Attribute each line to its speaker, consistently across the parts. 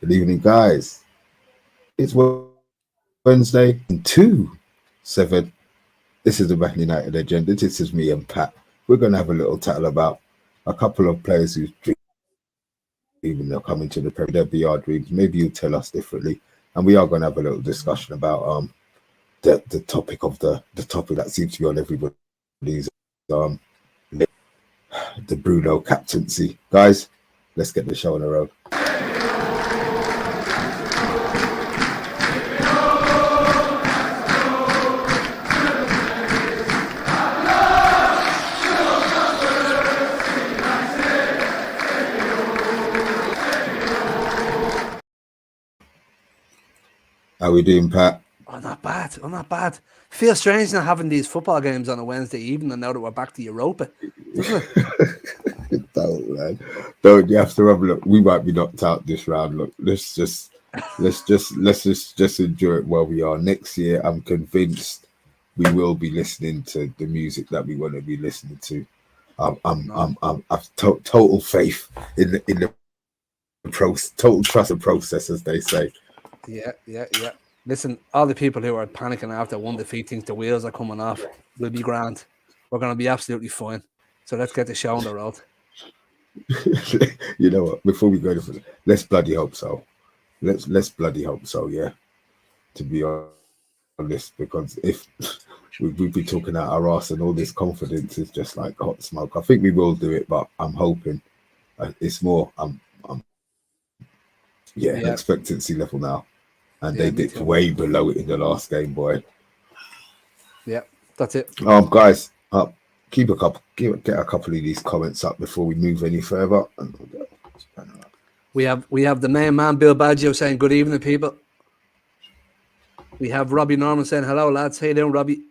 Speaker 1: Good evening, guys. It's Wednesday, 2/7. This is the Man United agenda. This is me and Pat. We're going to have a little tattle about a couple of players who's dreaming of coming to the Premier. They'll be our dreams. Maybe you tell us differently. And we are going to have a little discussion about the topic of the topic that seems to be on everybody's the Bruno captaincy. Guys, let's get the show on the road. How we doing, Pat?
Speaker 2: Oh, not bad. Oh, not bad. Feels strange not having these football games on a Wednesday evening, and now that we're back to Europa, doesn't
Speaker 1: it? Don't, man. Don't. You have to have a look. We might be knocked out this round. Look, let's just enjoy it while we are. Next year, I'm convinced we will be listening to the music that we want to be listening to. I've total faith in the total trust and process, as they say.
Speaker 2: Yeah. Listen, all the people who are panicking after one defeat think the wheels are coming off will be grand. We're going to be absolutely fine. So let's get the show on the road.
Speaker 1: You know what? Before we go to let's bloody hope so. Let's bloody hope so. Yeah. To be honest, because if we'd be talking out our ass and all this confidence is just like hot smoke. I think we will do it, but I'm hoping it's more. Expectancy level now. And they dipped way below it in the last game, boy.
Speaker 2: Yeah, that's it.
Speaker 1: Guys, get a couple of these comments up before we move any further.
Speaker 2: We have the main man Bill Baggio saying good evening, people. We have Robbie Norman saying hello, lads. How you doing, Robbie?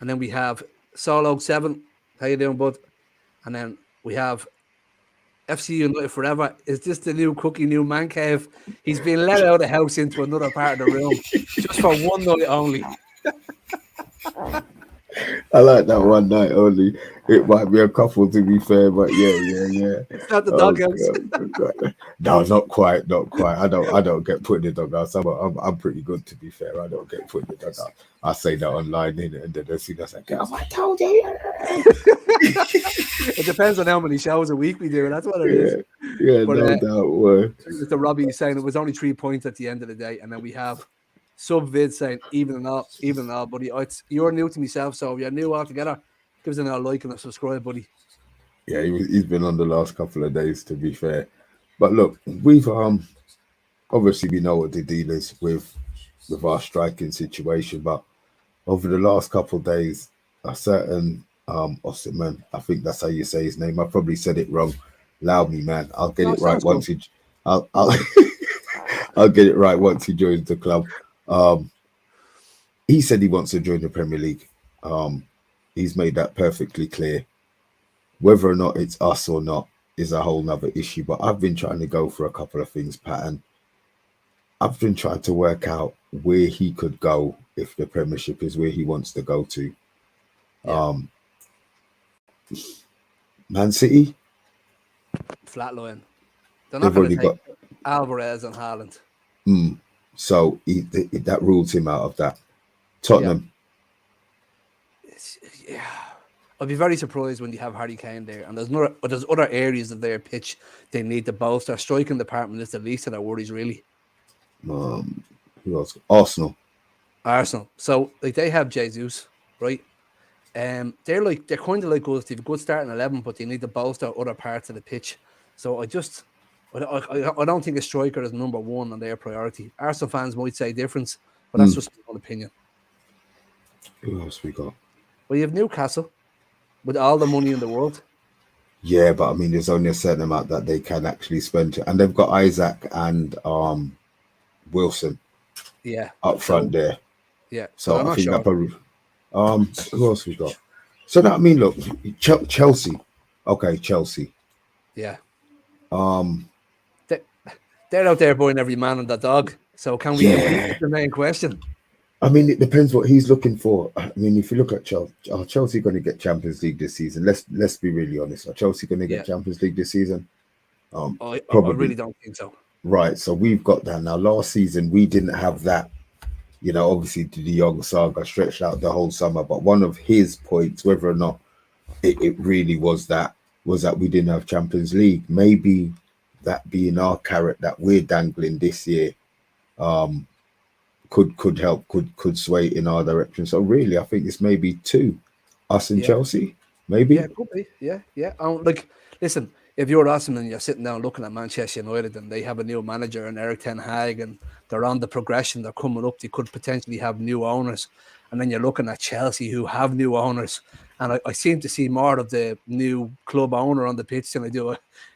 Speaker 2: And then we have Solo7. How you doing, bud? And then we have FC United Forever. Is this the new new man cave? He's been let out of the house into another part of the room just for one night only.
Speaker 1: I like that one night only. It might be a couple, to be fair, but yeah.
Speaker 2: It's not the doghouse.
Speaker 1: No, not quite. I don't get put in the doghouse. I'm pretty good, to be fair. I don't get put in the doghouse. I say that online, and then as soon as I get, I told you.
Speaker 2: It depends on how many shows a week we do. That's what it is.
Speaker 1: Yeah, but, no doubt.
Speaker 2: Mr. Robbie saying it was only 3 points at the end of the day, and then we have Subvid saying even and all, buddy. You're new to myself, so if you're new altogether, give us a like and a subscribe, buddy.
Speaker 1: Yeah, he's been on the last couple of days, to be fair. But look, we've obviously we know what the deal is with our striking situation, but over the last couple of days, a certain Osimhen, I think that's how you say his name. I probably said it wrong. Allow me, man. I'll get it right once I'll I'll get it right once he joins the club. He said he wants to join the Premier League. He's made that perfectly clear. Whether or not it's us or not is a whole nother issue. But I've been trying to go for a couple of things, Pat, and I've been trying to work out where he could go if the Premiership is where he wants to go to. Yeah. Man City,
Speaker 2: flatline. They're not going to take Alvarez and Haaland.
Speaker 1: So that rules him out of that. Tottenham.
Speaker 2: Yeah. I'd be very surprised when you have Harry Kane there, and there's other areas of their pitch they need to bolster. Striking department is the least of their worries, really.
Speaker 1: Who else? Arsenal.
Speaker 2: So they have Jesus, right? They're kind of like us. They've a good starting 11, but they need to bolster other parts of the pitch. So I don't think a striker is number one on their priority. Arsenal fans might say different, but that's just my own opinion.
Speaker 1: Who else we got?
Speaker 2: Well, you have Newcastle with all the money in the world.
Speaker 1: Yeah, but I mean, there's only a certain amount that they can actually spend, and they've got Isaac and Wilson.
Speaker 2: Yeah,
Speaker 1: up front there.
Speaker 2: Yeah,
Speaker 1: so I think that probably. Who else we got? So that, I mean, look, Chelsea. Okay, Chelsea.
Speaker 2: Yeah. They're out there buying every man and the dog. So can we complete the main question?
Speaker 1: I mean, it depends what he's looking for. I mean, if you look at Chelsea, are Chelsea going to get Champions League this season? Let's be really honest. Are Chelsea going to get Champions League this season?
Speaker 2: I really don't think so.
Speaker 1: Right. So we've got that now. Last season, we didn't have that. You know, obviously, the De Jong saga stretched out the whole summer. But one of his points, whether or not it really was that we didn't have Champions League. Maybe that being our carrot that we're dangling this year could help, could sway in our direction. So really, I think it's maybe two, us and
Speaker 2: Yeah.
Speaker 1: Chelsea, maybe.
Speaker 2: Yeah, it could be. Yeah, yeah. Like, listen, if you're Osimhen and you're sitting down looking at Manchester United and they have a new manager and Eric Ten Hag and they're on the progression, they're coming up, they could potentially have new owners. And then you're looking at Chelsea who have new owners. And I seem to see more of the new club owner on the pitch than I do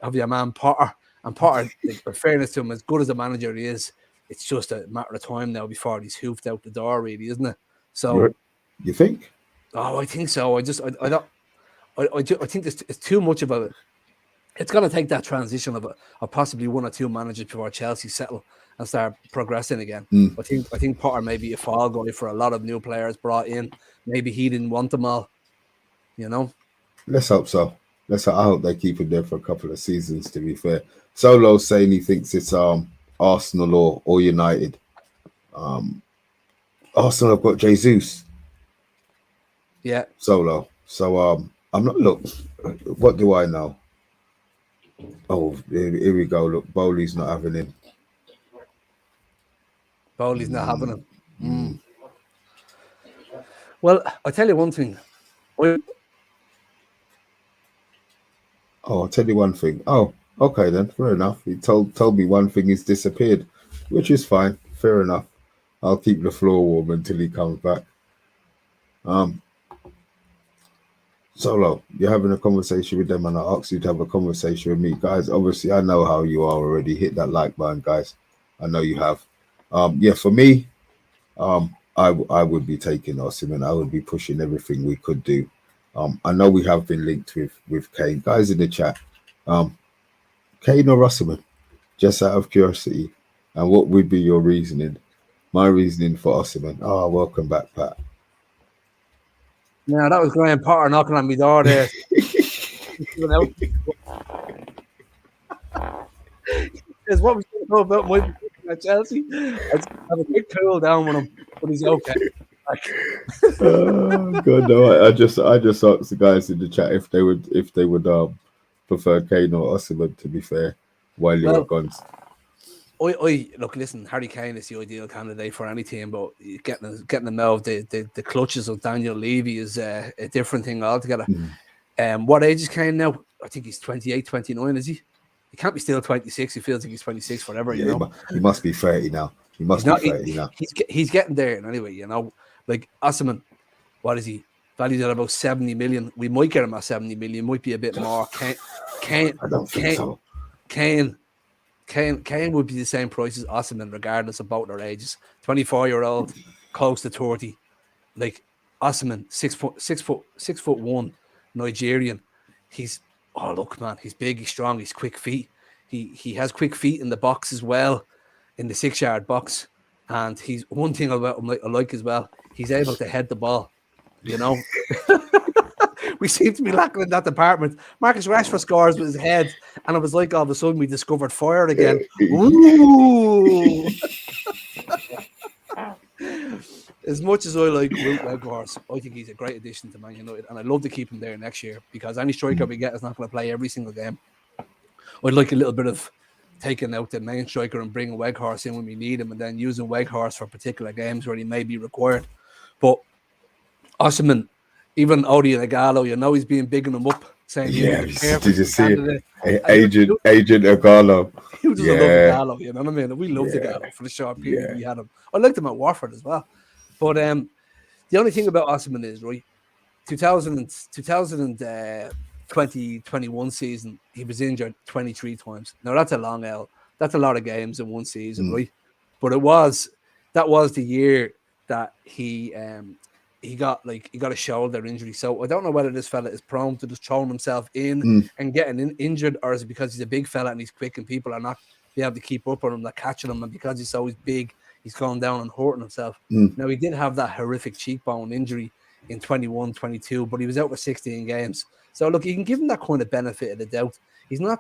Speaker 2: of your man Potter. And Potter, like, in fairness to him, as good as a manager he is, it's just a matter of time now before he's hoofed out the door, really, isn't it? So,
Speaker 1: you think?
Speaker 2: Oh, I think so. I don't. I think it's too much of a. It's going to take that transition of possibly one or two managers before Chelsea settle and start progressing again. I think Potter may be a fall guy for a lot of new players brought in. Maybe he didn't want them all, you know.
Speaker 1: Let's hope so. I hope they keep him there for a couple of seasons. To be fair, Solo's saying he thinks it's Arsenal or United. Arsenal have got Jesus.
Speaker 2: Yeah.
Speaker 1: Solo. So I'm not. Look, what do I know? Oh, here we go. Look, Bowley's not having him.
Speaker 2: Bowley's not having him. Well, I'll tell you one thing.
Speaker 1: I'll tell you one thing. Oh, okay then. Fair enough. He told me one thing. He's disappeared, which is fine. Fair enough. I'll keep the floor warm until he comes back. Solo, you're having a conversation with them, and I asked you to have a conversation with me, guys. Obviously, I know how you are already. Hit that like button, guys. I know you have. Yeah, for me, I would be taking Osimhen. I would be pushing everything we could do. I know we have been linked with Kane. Guys in the chat, Kane or Osimhen? Just out of curiosity, and what would be your reasoning? My reasoning for Osimhen. Oh, welcome back, Pat.
Speaker 2: Yeah, that was Graham Potter knocking on my door there. Says, what was you know about my at Chelsea? I just have a big cool down with him, but he's okay.
Speaker 1: Oh God, no! I just asked the guys in the chat if they would prefer Kane or Osimhen. To be fair, while you were gone.
Speaker 2: I look, listen, Harry Kane is the ideal candidate for any team, but getting him out of the clutches of Daniel Levy is a different thing altogether. What age is Kane now? I think he's 28, 29, is he? He can't be still 26. He feels like he's 26 forever, you know.
Speaker 1: He must be 30 now. He must be 30 now.
Speaker 2: He's getting there anyway, you know. Like Osimhen, what is he? Valued at about 70 million. We might get him at 70 million, might be a bit more.
Speaker 1: I don't think so.
Speaker 2: Kane would be the same price as Osimhen, regardless of both their ages. 24-year-old, close to 30. Like Osimhen, 6'1", Nigerian. He's look, man, he's big, he's strong, he's quick feet. He has quick feet in the box as well, in the 6-yard box. And he's one thing about him I like as well. He's able to head the ball. You know. We seem to be lacking in that department. Marcus Rashford scores with his head, and it was like all of a sudden we discovered fire again. Ooh! As much as I like Wout Weghorst, I think he's a great addition to Man United, and I'd love to keep him there next year because any striker we get is not going to play every single game. I'd like a little bit of taking out the main striker and bringing Weghorst in when we need him, and then using Weghorst for particular games where he may be required. But Osimhen, even Odi and Igalo, you know, he's being bigging him up, saying,
Speaker 1: "Yeah, did you see it? Agent Igalo."
Speaker 2: He was just a love Igalo, you know what I mean? We loved Igalo for the short period we had him. I liked him at Watford as well. But the only thing about Osimhen is, right, 2021 season, he was injured 23 times. Now, that's a long L. That's a lot of games in one season, right? But that was the year that he got a shoulder injury. So I don't know whether this fella is prone to just throwing himself in and getting injured, or is it because he's a big fella and he's quick and people are not be able to keep up on him, they're catching him, and because he's so big, he's going down and hurting himself. Now, he did have that horrific cheekbone injury in 21-22, but he was out for 16 games. So look, you can give him that kind of benefit of the doubt.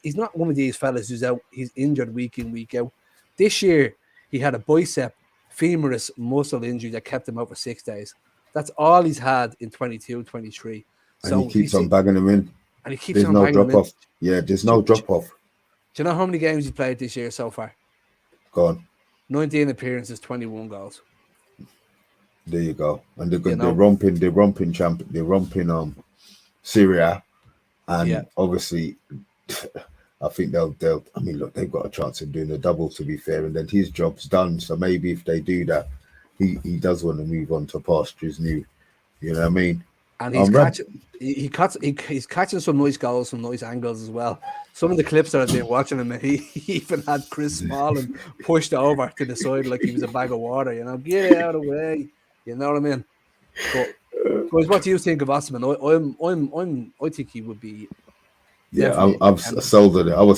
Speaker 2: He's not one of these fellas who's out. He's injured week in, week out. This year he had a bicep femoris muscle injury that kept him out for 6 days. That's all he's had in 22, 23.
Speaker 1: And
Speaker 2: So
Speaker 1: he keeps on bagging him in.
Speaker 2: And he keeps
Speaker 1: there's
Speaker 2: on
Speaker 1: no
Speaker 2: banging
Speaker 1: drop
Speaker 2: him
Speaker 1: off. Yeah, there's no drop off.
Speaker 2: Do you know how many games he's played this year so far?
Speaker 1: Go on.
Speaker 2: 19 appearances, 21 goals.
Speaker 1: There you go. And they're romping Syria, and obviously I think they'll I mean, look, they've got a chance of doing a double, to be fair, and then his job's done. So maybe if they do that, he does want to move on to pastures new. You know what I mean?
Speaker 2: And he's catching some nice goals, some nice angles as well. Some of the clips that I've been watching him, he even had Chris Smalling pushed over to the side like he was a bag of water. You know, get out of the way. You know what I mean? But guys, what do you think of Osimhen? I think he would be.
Speaker 1: Yeah, I was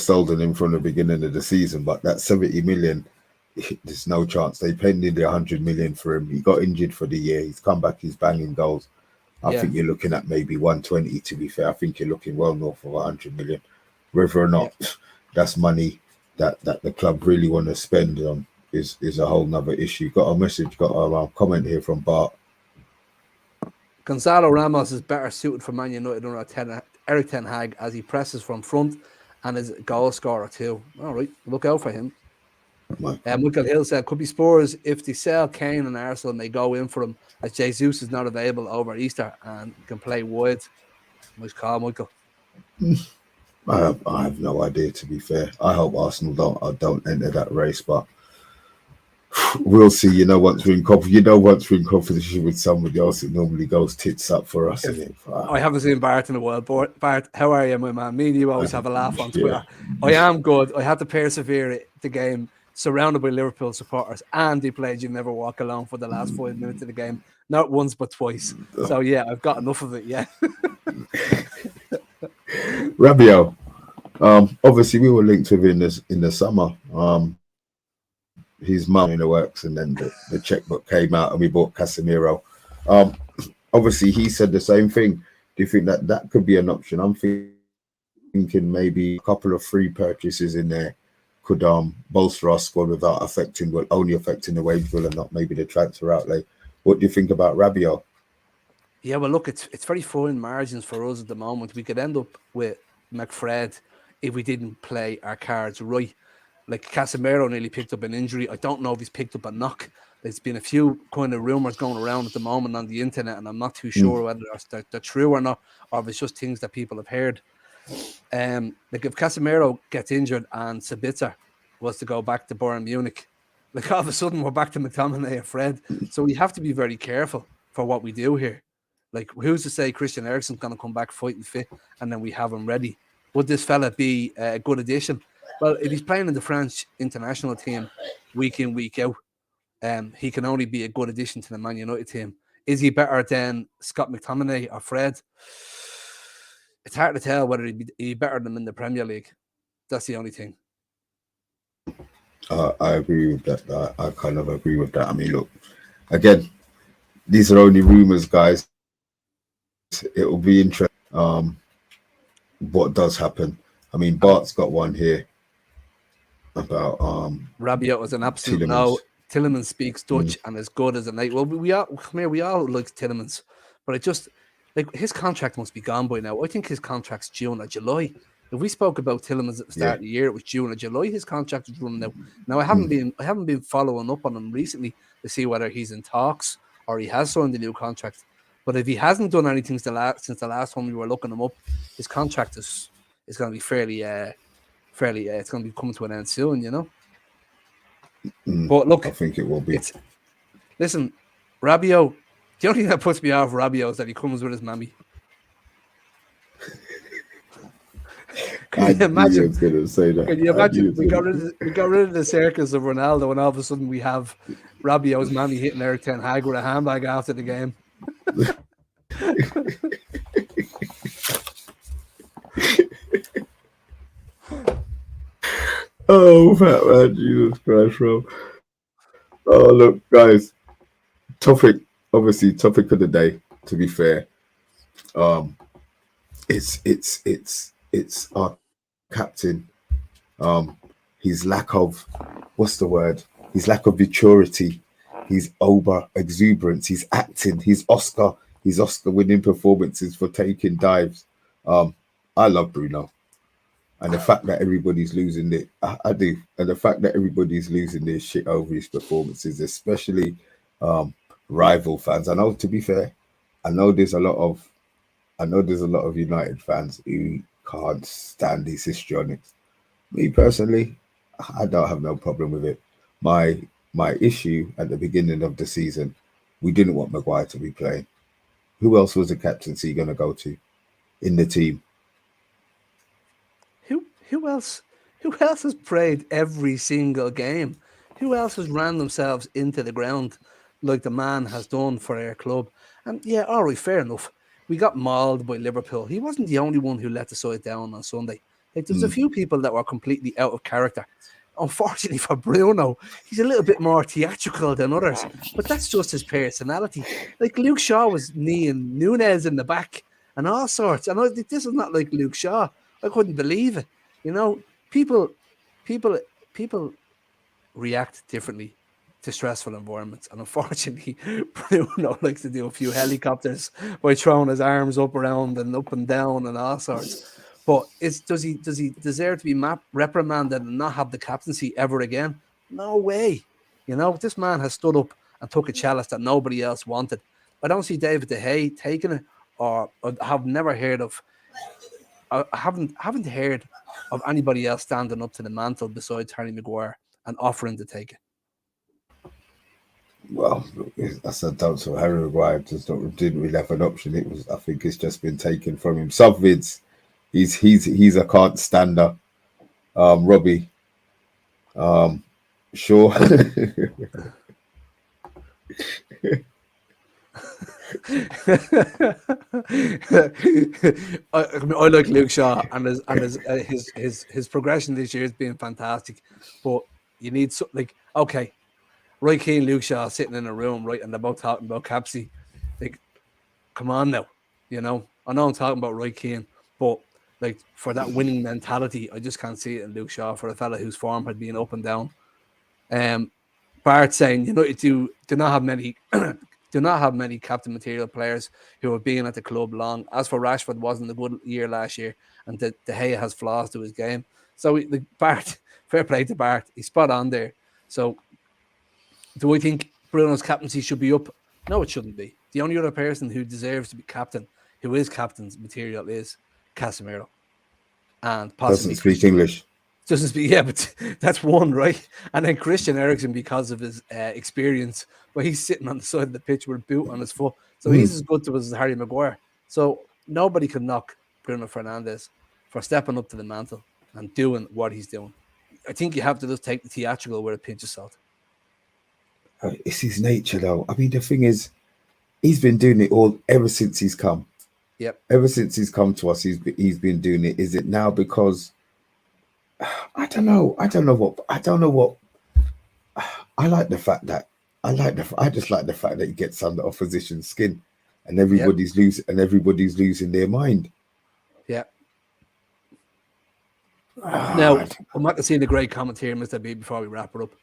Speaker 1: sold on him from the beginning of the season, but that 70 million, there's no chance. They paid nearly 100 million for him. He got injured for the year. He's come back. He's banging goals. I think you're looking at maybe 120. To be fair, I think you're looking well north of 100 million. Whether or not that's money that the club really want to spend on is a whole nother issue. Got a comment here from Bart.
Speaker 2: Gonzalo Ramos is better suited for Man United under Eric Ten Hag, as he presses from front and is a goal scorer too. All right, look out for him. Michael Hill said, could be Spurs if they sell Kane and Arsenal and they go in for him, as Jesus is not available over Easter and can play wide. Nice call, Michael.
Speaker 1: I have no idea, to be fair. I hope Arsenal don't enter that race, but we'll see. Once we're in competition with somebody else, it normally goes tits up for us.
Speaker 2: I haven't seen Bart in a while. Bart, how are you, my man? Me and you always have a laugh on Twitter. I am good. I had to persevere the game, surrounded by Liverpool supporters, and they played You Never Walk Alone for the last 5 minutes of the game. Not once, but twice. So, yeah, I've got enough of it, yeah.
Speaker 1: Rabiot, obviously we were linked with him in the summer. His mum in the works, and then the checkbook came out and we bought Casemiro. Obviously he said the same thing. Do you think that could be an option? I'm thinking maybe a couple of free purchases in there could bolster our squad without only affecting the wage bill and not maybe the transfer outlay. What do you think about Rabiot?
Speaker 2: Yeah, well, look, it's very fine margins for us at the moment. We could end up with McFred if we didn't play our cards right. Like Casemiro nearly picked up an injury. I don't know if he's picked up a knock. There's been a few kind of rumors going around at the moment on the internet, and I'm not too sure whether they're true or not, or if it's just things that people have heard. Like if Casemiro gets injured and Sabitzer was to go back to Bayern Munich, like all of a sudden we're back to McTominay and Fred. So we have to be very careful for what we do here. Like, who's to say Christian Eriksen's going to come back fighting fit and then we have him ready? Would this fella be a good addition? Well, if he's playing in the French international team week in, week out, he can only be a good addition to the Man United team. Is he better than Scott McTominay or Fred? It's hard to tell whether he'd be better than him in the Premier League. That's the only thing.
Speaker 1: I agree with that. I kind of agree with that. I mean, look, again, these are only rumors, guys. It will be interesting what does happen. I mean, Bart's got one here about
Speaker 2: Rabiot was an absolute no. Tielemans speaks Dutch and is good as a night. Well, we all like Tielemans, but it just like his contract must be gone by now. I think his contract's June or July. If we spoke about Tielemans at the start of the year, it was June or July. His contract is running out. Now I haven't been following up on him recently to see whether he's in talks or he has signed a new contract. But if he hasn't done anything since the last time we were looking him up, his contract is going to be fairly. It's going to be coming to an end soon, you know. But look,
Speaker 1: I think it will be.
Speaker 2: Listen, Rabiot. The only thing that puts me off Rabiot is that he comes with his mammy. Can you imagine? I was going to say that. Can you imagine? We got rid of the circus of Ronaldo, and all of a sudden we have Rabiot's mammy hitting Eric Ten Hag with a handbag after the game.
Speaker 1: Oh, fat man, Jesus Christ, bro. Oh, look, guys. Topic of the day. To be fair, it's our captain. His lack of, what's the word? His lack of maturity, his over exuberance, his acting, his Oscar winning performances for taking dives. I love Bruno. And the fact that everybody's losing it, I do. And the fact that everybody's losing their shit over his performances, especially rival fans. I know, to be fair, I know there's a lot of United fans who can't stand his histrionics. Me personally, I don't have no problem with it. My issue at the beginning of the season, we didn't want Maguire to be playing. Who else was the captaincy going to go to in the team?
Speaker 2: Who else? Who else has played every single game? Who else has ran themselves into the ground like the man has done for our club? And yeah, all right, fair enough. We got mauled by Liverpool. He wasn't the only one who let the side down on Sunday. Like, there's a few people that were completely out of character. Unfortunately for Bruno, he's a little bit more theatrical than others, but that's just his personality. Like, Luke Shaw was kneeing Nunez in the back and all sorts. And this is not like Luke Shaw. I couldn't believe it. You know, people react differently to stressful environments, and unfortunately, Bruno likes to do a few helicopters by throwing his arms up around and up and down and all sorts. But does he deserve to be reprimanded and not have the captaincy ever again? No way. You know, this man has stood up and took a chalice that nobody else wanted. I don't see David De Gea taking it, or have never heard of. I haven't heard of anybody else standing up to the mantle besides Harry Maguire and offering to take it.
Speaker 1: Well, that's a doubt. So Harry Maguire didn't really have an option. I think it's just been taken from him. Subvids, he's a can't stander. Robbie, sure.
Speaker 2: I like Luke Shaw, and his progression this year has been fantastic. But you need okay, Roy Keane, Luke Shaw sitting in a room, right, and they're both talking about Captaincy. Like, come on now, you know. I know I'm talking about Roy Keane, but like, for that winning mentality, I just can't see it in Luke Shaw, for a fella whose form had been up and down. Bart saying, you know, do not have many do not have many captain material players who have been at the club long. As for Rashford, wasn't a good year last year, and De Gea has flaws to his game. So Bart, fair play to Bart, he's spot on there. So do I think Bruno's captaincy should be up? No, it shouldn't be. The only other person who deserves to be captain, who is captain's material, is Casemiro. And possibly
Speaker 1: doesn't speak English.
Speaker 2: Doesn't speak, yeah, but that's one, right? And then Christian Eriksen, because of his experience, but he's sitting on the side of the pitch with a boot on his foot. So he's as good to us as Harry Maguire. So nobody can knock Bruno Fernandes for stepping up to the mantle and doing what he's doing. I think you have to just take the theatrical with a pinch of salt.
Speaker 1: It's his nature, though. I mean, the thing is, he's been doing it all ever since he's come.
Speaker 2: Yep.
Speaker 1: Ever since he's come to us, he's been doing it. Is it now because I don't know what I like the fact that I just like the fact that he gets under opposition's skin, and everybody's losing their mind.
Speaker 2: Yeah. Now I'm not seeing the great comment here, Mr. B, before we wrap it up.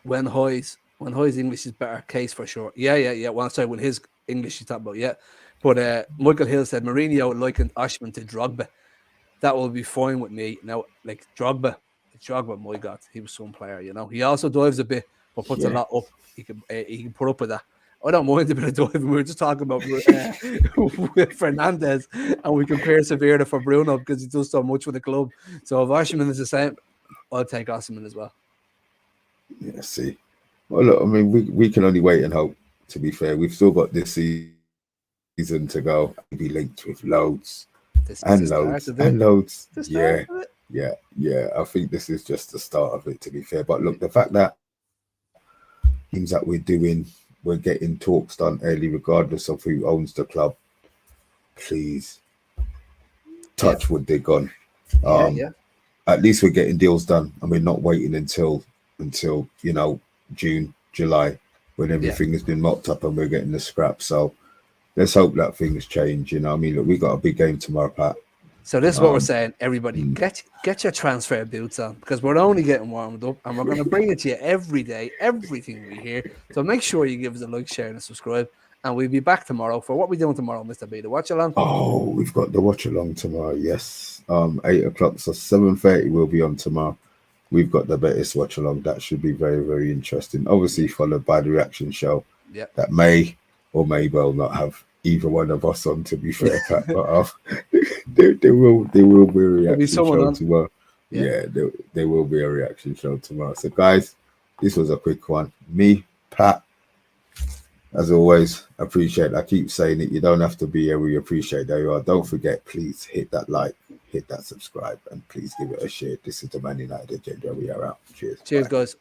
Speaker 2: When Hoy's English is better, case for sure. Yeah. Well, sorry, when his English he's talking about, yeah. But Michael Hill said Mourinho likened Osimhen to Drogba. That will be fine with me. Now, like Drogba, my God, he was some player, you know. He also dives a bit, but puts a lot up. He can put up with that. I don't mind a bit of diving. We were just talking about with Fernandes, and we compare Sevilla for Bruno because he does so much with the club. So if Osimhen is the same, I'll take Osimhen as well.
Speaker 1: Yeah, see. Well, look, I mean, we can only wait and hope, to be fair. We've still got this season to go. Be linked with loads. And loads. Yeah. I think this is just the start of it, to be fair. But look, the fact that things that we're getting talks done early, regardless of who owns the club. Please, touch wood, they're gone. At least we're getting deals done, and we're not waiting until June, July, when everything has been mopped up and we're getting the scrap. So let's hope that things change. You know, I mean, look, we got a big game tomorrow, Pat.
Speaker 2: So this is what we're saying, everybody. Get your transfer boots on, because we're only getting warmed up, and we're going to bring it to you every day, everything we hear. So make sure you give us a like, share, and a subscribe. And we'll be back tomorrow for what we're doing tomorrow, Mr. B. The watch along.
Speaker 1: Oh, we've got the watch along tomorrow. Yes, 8:00. So 7:30 will be on tomorrow. We've got the Betis watch along. That should be very, very interesting. Obviously, followed by the reaction show.
Speaker 2: Yeah.
Speaker 1: That may or may well not have either one of us on. To be fair, Pat, but there will be a reaction show tomorrow. Yeah, there will be a reaction show tomorrow. So, guys, this was a quick one. Me, Pat. As always, appreciate. I keep saying it. You don't have to be here. We appreciate that you are. Don't forget, please hit that like, hit that subscribe, and please give it a share. This is the Man United Agenda. We are out. Cheers.
Speaker 2: Cheers,
Speaker 1: Bye.
Speaker 2: guys.